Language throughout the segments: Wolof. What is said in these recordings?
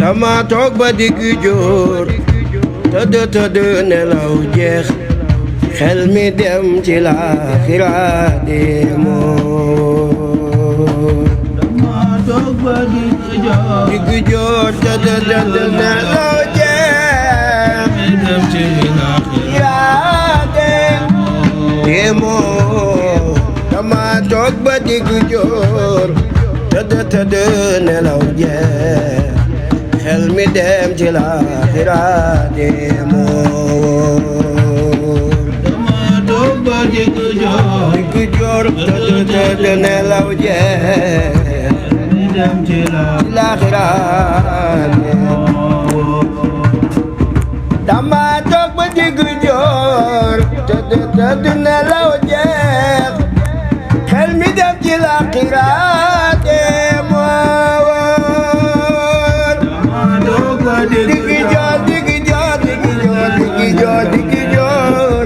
dama toog ba digg joor tëdd nelaw jeex xel mi dem ci laaxira demoo dama toog ba digg joor tëdd nelaw jeex dem ci laaxira demoo dama toog ba digg joor tëdd nelaw jeex xel mi dem ci laaxira demoo dama toog ba digg joor tëdd nelaw jeex dem ci laaxira demoo dama toog ba digg joor tëdd nelaw jeex xel mi dem ci laaxira digg joor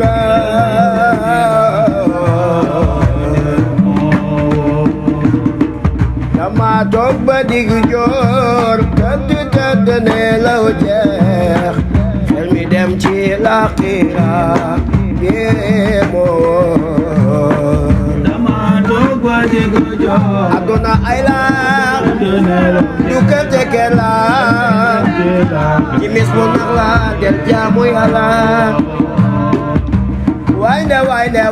dama toog ba digg joor tëdd nelaw jeex xel mi dem ci laaxira dama toog ba digg joor aduna ay laax du kër te kër la ci mis mu nax la del jaamu Yàlla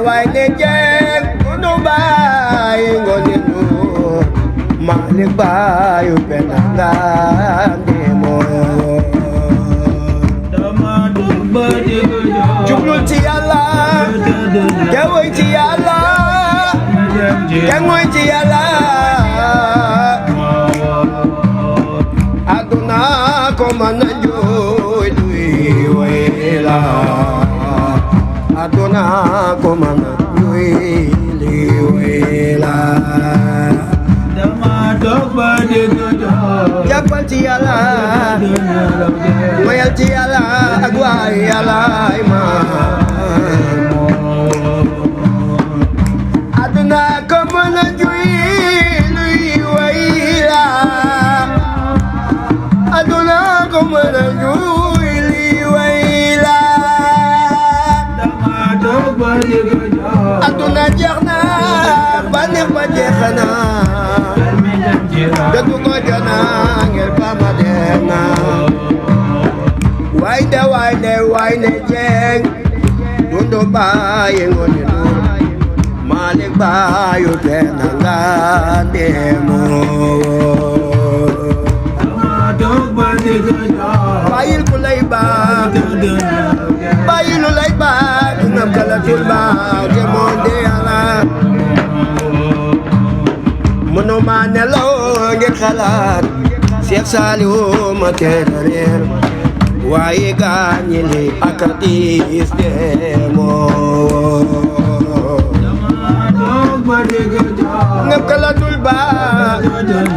waay ne jeeg ku nu bàyyi ngooni nu Malick baayu Penda Ngane moo dama toog ba digg joor jublul ci Yàlla te woy ci Yàlla te ngoy ci Yàlla aduna ko mën a jooy luy way la aduna ko mën a jooy luy way la dama toog ba digg joor jàppal ci Yàlla moyal ci Yàlla ak waay Yàlla ay ma aduna ko mën a jooy luy way la aduna ko mën a jooy luy way la dama toog ba digg joor aduna jeex na ba neex ba jeex na mi dem ci dëgg ko jana ngir ba ma dem na waay ne jeeg dundu bàyyi ngooni nur Malick baayu Penda Ngane moo dama toog ba digg joor bàyyil ku lay baax bàyyil lu lay baax du ngam kalatul baax te moo di Yàlla mënuma nelaw ngir xalaat Seex Saaliwu ma teel a réer waaye gaañi li ak a tiis demoo dama toog ba digg joor ngam kalatul baax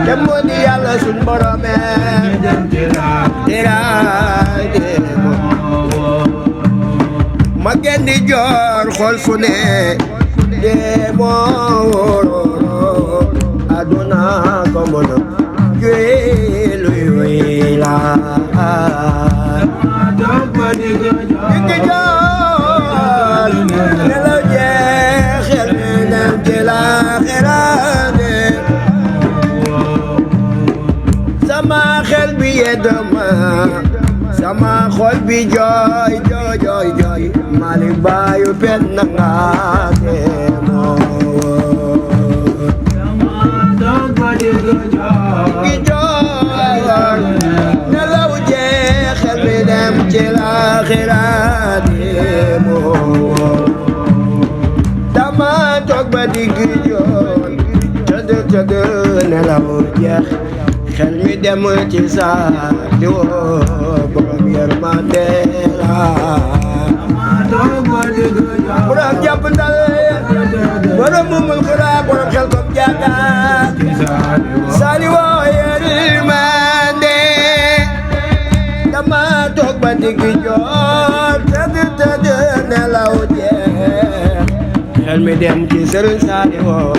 te moo di Yàlla sun borome dem ci teraay demoo ma gen di joor xool fu ne demoo aduna ko mën a jooy luy way la dama toog ba digg digg joor nelaw jeex xel mi dem ci laaxira sama xel bi yeddama sama xol bi jooy Malick baayu Penda Ngane moo dama toog ba digg joor digg joor nelaw jeex xel mi dem ci laaxira moo dama toog ba digg joor tëdd nelaw jeex xel mi dem ci saa di woo borom yërmande la dama toog ba digg joor borom jàpp ndal borom mumul xira borom xel kom jaaga saali woo yërmande dama toog ba digg joor tëdd nelaw jeex xel mi dem ci sëriñ saali woo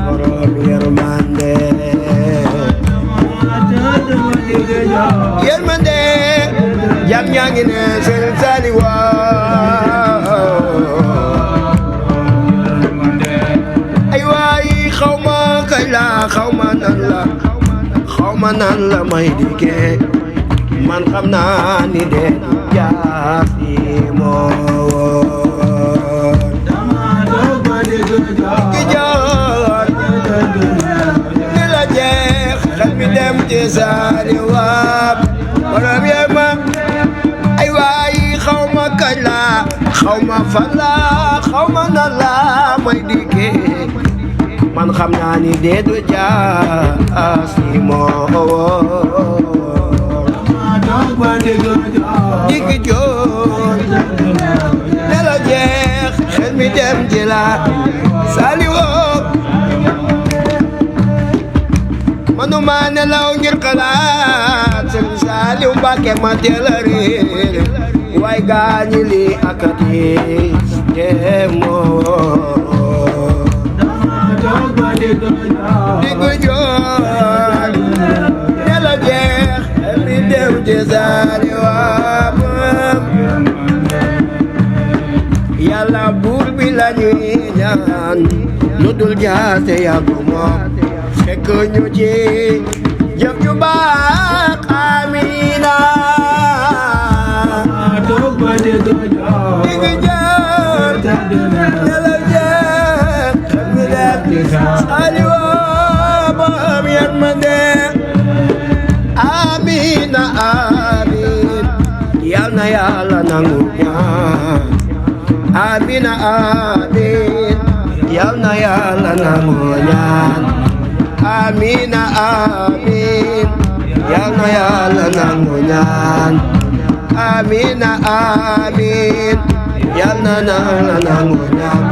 borom yërmande dama yërmande jam ñaa ngi ne Sëriñ Saliou ay waay xaw ma kañ la xaw ma nan la may dikkee man xam naa ni de jaasi moon ki joor ni la jeex xel mi dem ci Saliou waab borom yema ay waay xaw ma kañ la xaw ma fan la xaw ma nan la may dikkee man xam naa ni de du jaasi moon digg joor ne la jeex xel mi dem ci la Saliou manuma nelaw ngir xalaat Sëriñ Saliou Mbàkke ma teel a réer waay gaañi li akati te moo digg joor ne la jeex xel mi dem ci Saliou Yàlla buur bi la ñuy ñaan lu dul jaase yàggu moom fekk ñu ci jëf ju baax amiina digg joor ne la jeex xel mi dem ci Saliou borom yërmande amiina amiin yal na Yàlla nangu ñaan amiina amiin yal na Yàlla nangu ñaan amiina amiin yal na Yàlla nangu ñaan amiina amiin yal na Yàlla nangu ñaan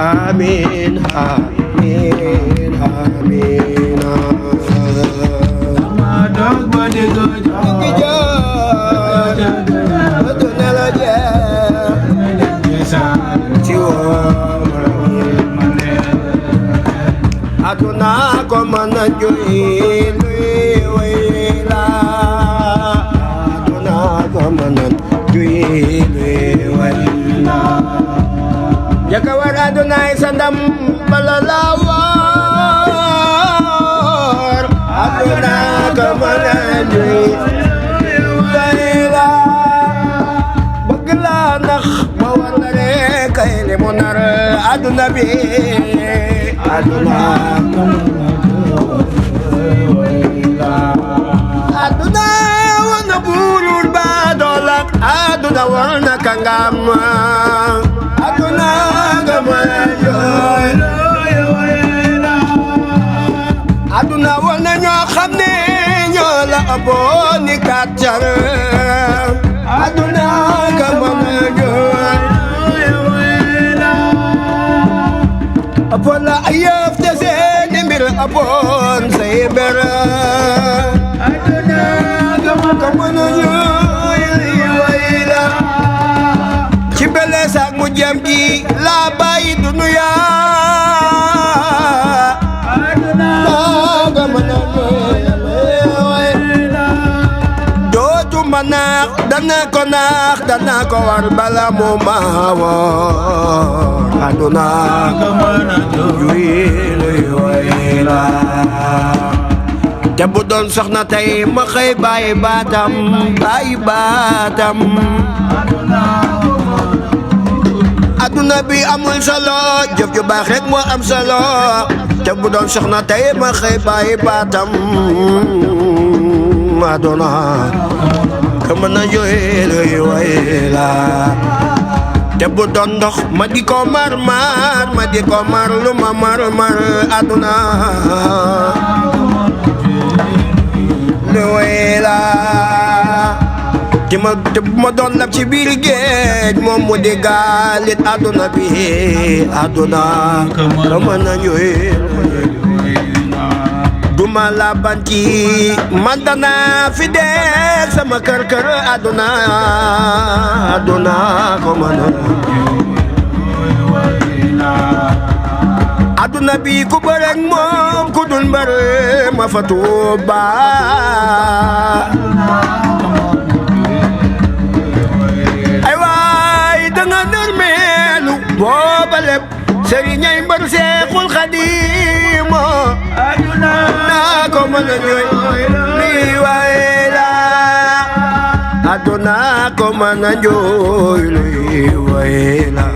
amiin amiin amiin aduna ko mën a joy luy way la aduna ko mën a joy luy way la jaka war aduna sa ndam bala la war aduna ko mën a joy luy la bëgg la nax ba war na rek ay li mu nar aduna bi aduna wana buurul baadolak aduna wana kangam aduna gama joy aduna wana ñoo xam ne ñoo la ëppoon ni kàccar aduna gama joy apon la ayëf te seeni mbir apon say mbir aduna gama way la ci bele saak mu jëm gi la bàyyi dunuya aduna gama way dootuma naax dana ko war bala mu ma woor aduna la te bu doon soxna tey ma xëy bàyyi baatam aduna bi amul solo jëf ju baax rek moo am solo te bu doon soxna tey ma xëy bàyyi baatam aduna ka mën a way la te bu doon ndox ma di ko mar lu ma mar aduna lu way la te bu ma doon lab ci biir géej moom mu di gaalit aduna bi aduna ka mën a duma labanti man dana fi dee sama kër aduna ko mën aduna bi ku bërek moom ku dul mbër ma fa Tuuba ay waay danga nërmeelu booba lépp sëriñay mbër Seexul Xadiim naa ko mën a jooy lii waay la aduna ko mën a jooy lii waay la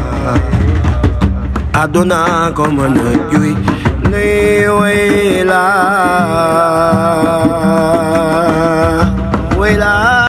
aduna ko mën a jooy lii waay la